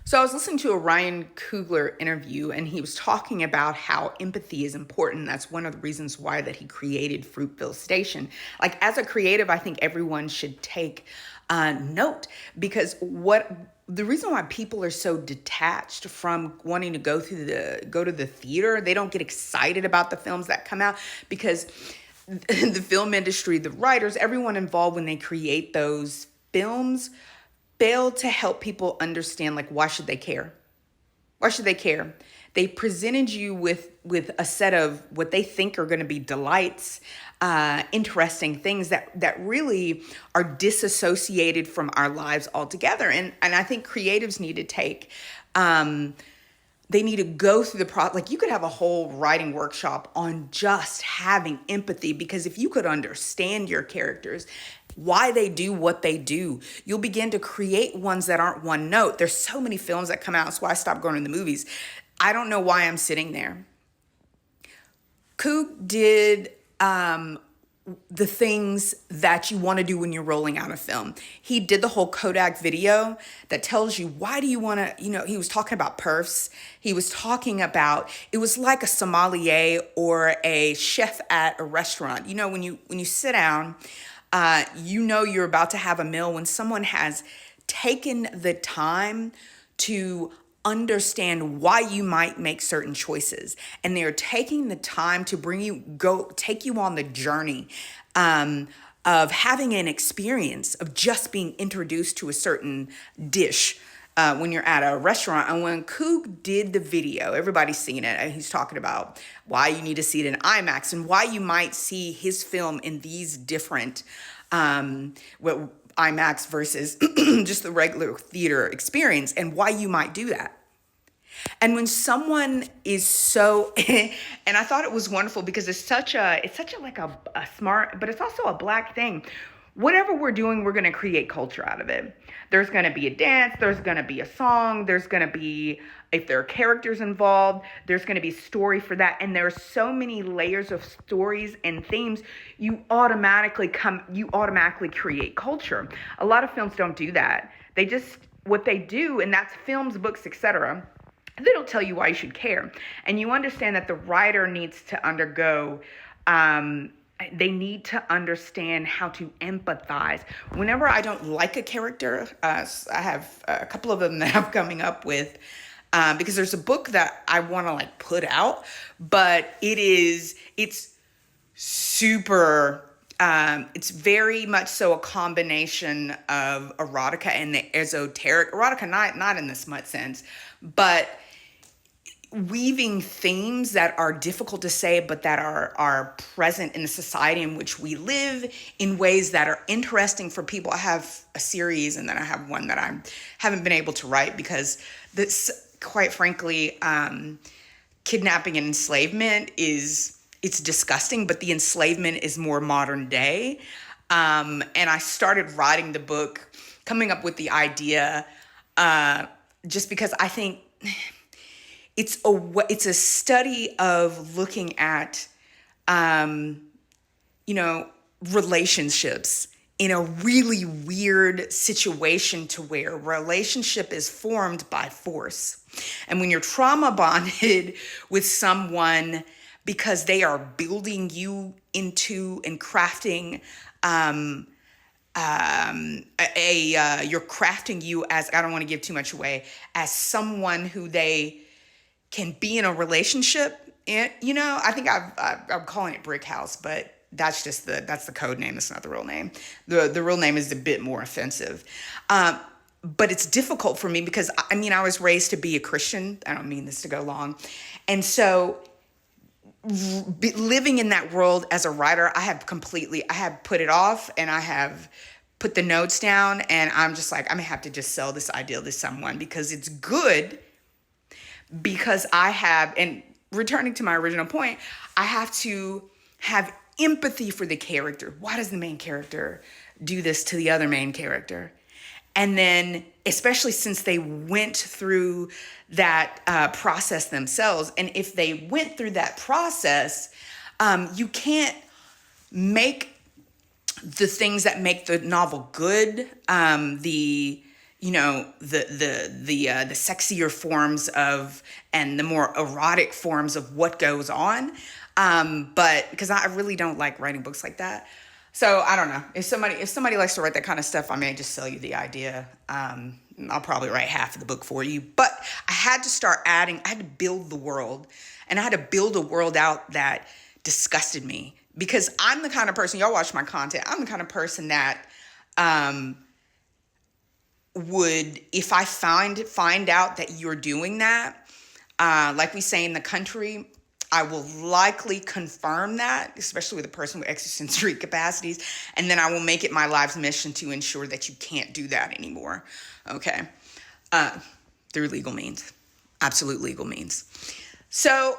So I was listening to a Ryan Coogler interview, and he was talking about how empathy is important. That's one of the reasons why that he created Fruitville Station. Like as a creative, I think everyone should take note, because what the reason why people are so detached from wanting to go to the theater, they don't get excited about the films that come out because the film industry, the writers, everyone involved when they create those films fail to help people understand, like, why should they care? Why should they care? They presented you with a set of what they think are going to be delights, interesting things that really are disassociated from our lives altogether. And I think creatives need to take they need to go through the process. Like, you could have a whole writing workshop on just having empathy, because if you could understand your characters, why they do what they do, you'll begin to create ones that aren't one note. There's so many films that come out. That's why I stopped going to the movies. I don't know why I'm sitting there. Coop did the things that you want to do when you're rolling out a film. He did the whole Kodak video that tells you, why do you want to, he was talking about perfs. He was talking about, it was like a sommelier or a chef at a restaurant. When you sit down, you're about to have a meal when someone has taken the time to understand why you might make certain choices, and they're taking the time to take you on the journey of having an experience of just being introduced to a certain dish when you're at a restaurant. And when Coog did the video, everybody's seen it, and he's talking about why you need to see it in IMAX and why you might see his film in these different IMAX versus just the regular theater experience, and why you might do that. And when someone is so, and I thought it was wonderful because it's such a like a smart, but it's also a Black thing. Whatever we're doing, we're going to create culture out of it. There's going to be a dance, there's going to be a song, there's going to be, if there are characters involved, there's going to be story for that. And there are so many layers of stories and themes, you automatically create culture. A lot of films don't do that. What they do, and that's films, books, etc., they don't tell you why you should care. And you understand that the writer needs to undergo, they need to understand how to empathize. Whenever I don't like a character, I have a couple of them that I'm coming up with, because there's a book that I want to put out, but it's super, it's very much so a combination of erotica and the esoteric. Erotica, not in the smut sense, but weaving themes that are difficult to say, but that are present in the society in which we live in ways that are interesting for people. I have a series, and then I have one that I haven't been able to write because this, quite frankly, kidnapping and enslavement it's disgusting, but the enslavement is more modern day. And I started writing the book, coming up with the idea, just because I think it's a study of looking at, relationships in a really weird situation, to where relationship is formed by force. And when you're trauma bonded with someone because they are building you into and crafting, you're crafting you as, I don't want to give too much away, as someone who they can be in a relationship. And, I think I'm calling it Brick House, but that's the code name. That's not the real name. The real name is a bit more offensive. But it's difficult for me because I was raised to be a Christian. I don't mean this to go long. And so living in that world as a writer, I have put it off, and I have put the notes down, and I'm just like, I'm gonna have to just sell this idea to someone because it's good. Because and returning to my original point, I have to have empathy for the character. Why does the main character do this to the other main character? And then, especially since they went through that process themselves, and if they went through that process, you can't make the things that make the novel good, the the sexier forms of and the more erotic forms of what goes on. But because I really don't like writing books like that. So I don't know. If somebody likes to write that kind of stuff, I may just sell you the idea. I'll probably write half of the book for you. But I had to start adding. I had to build the world, and I had to build a world out that disgusted me because I'm the kind of person. Y'all watch my content. I'm the kind of person that would, if I find out that you're doing that, like we say in the country, I will likely confirm that, especially with a person with extrasensory capacities, and then I will make it my life's mission to ensure that you can't do that anymore. Okay, through legal means, absolute legal means. So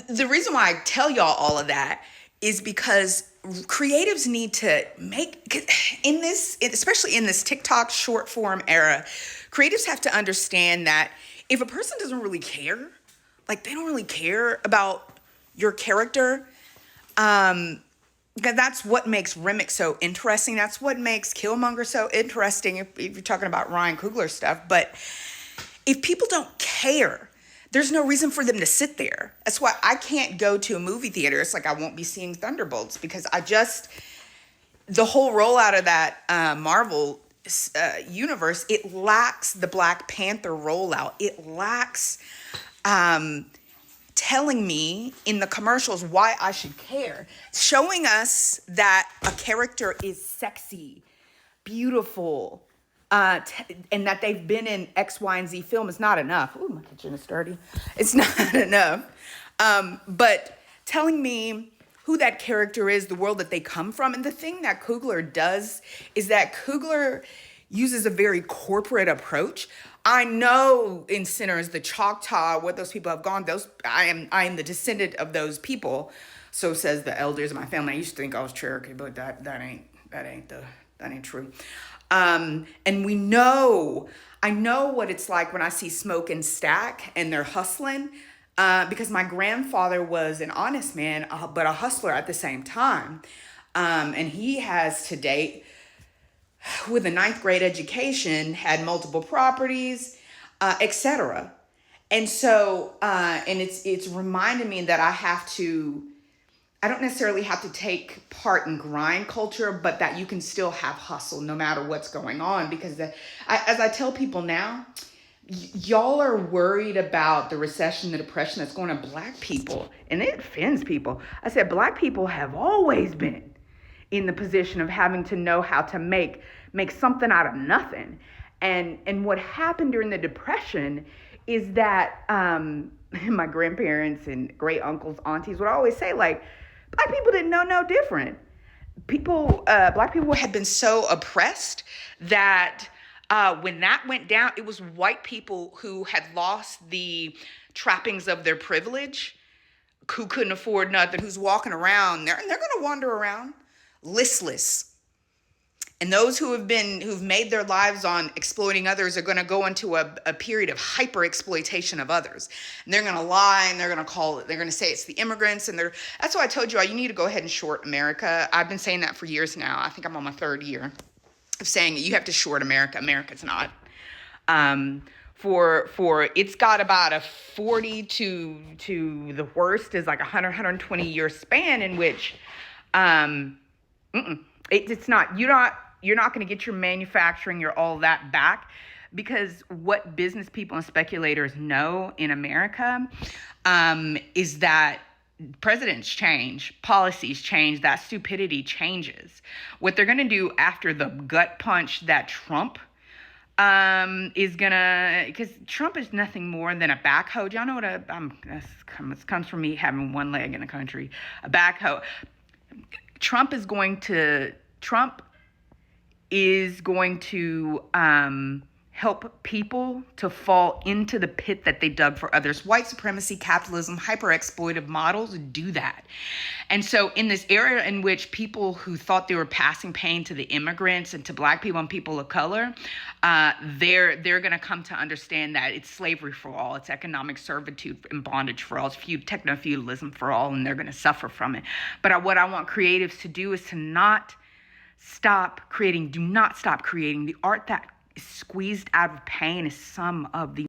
the reason why I tell y'all all of that is because creatives need to in this, especially in this TikTok short form era, creatives have to understand that if a person doesn't really care, like they don't really care about your character, that's what makes Remick so interesting. That's what makes Killmonger so interesting if you're talking about Ryan Coogler stuff. But if people don't care, there's no reason for them to sit there. That's why I can't go to a movie theater. It's like I won't be seeing Thunderbolts because the whole rollout of that Marvel universe, it lacks the Black Panther rollout. It lacks telling me in the commercials why I should care. Showing us that a character is sexy, beautiful, and that they've been in X, Y, and Z film is not enough. Ooh, my kitchen is dirty. It's not enough. But telling me who that character is, the world that they come from. And the thing that Coogler does is that Coogler uses a very corporate approach. I know in Sinners, the Choctaw, what those people have gone, I am the descendant of those people. So says the elders of my family. I used to think I was Cherokee, but that ain't true. And I know what it's like when I see Smoke and Stack and they're hustling, because my grandfather was an honest man, but a hustler at the same time. And he has to date, with a 9th grade education, had multiple properties, etc. And so, and it's reminded me that I don't necessarily have to take part in grind culture, but that you can still have hustle no matter what's going on. Because as I tell people now, y'all are worried about the recession, the depression that's going on Black people, and it offends people. I said, Black people have always been in the position of having to know how to make something out of nothing. And what happened during the Depression is that my grandparents and great uncles, aunties would always say, like, Black people didn't know no different. Black people had been so oppressed that when that went down, it was white people who had lost the trappings of their privilege, who couldn't afford nothing, who's walking around there, and they're going to wander around listless. And those who've made their lives on exploiting others are going to go into a period of hyper exploitation of others. And they're going to lie, and they're going to say it's the immigrants. And that's why I told you, you need to go ahead and short America. I've been saying that for years now. I think I'm on my 3rd year of saying you have to short America. America's not. For it's got about a 40 to the worst is like 120 year span in which, it's not, you're not going to get your manufacturing, all that back, because what business people and speculators know in America is that presidents change, policies change, that stupidity changes. What they're going to do after the gut punch that Trump is gonna, because Trump is nothing more than a backhoe. Y'all know what this comes from me having one leg in the country, a backhoe. Trump is going to help people to fall into the pit that they dug for others. White supremacy, capitalism, hyper-exploitive models do that. And so in this era in which people who thought they were passing pain to the immigrants and to Black people and people of color, they're going to come to understand that it's slavery for all, it's economic servitude and bondage for all, it's techno-feudalism for all, and they're going to suffer from it. But what I want creatives to do is to not stop creating, do not stop creating the art that squeezed out of pain is some of the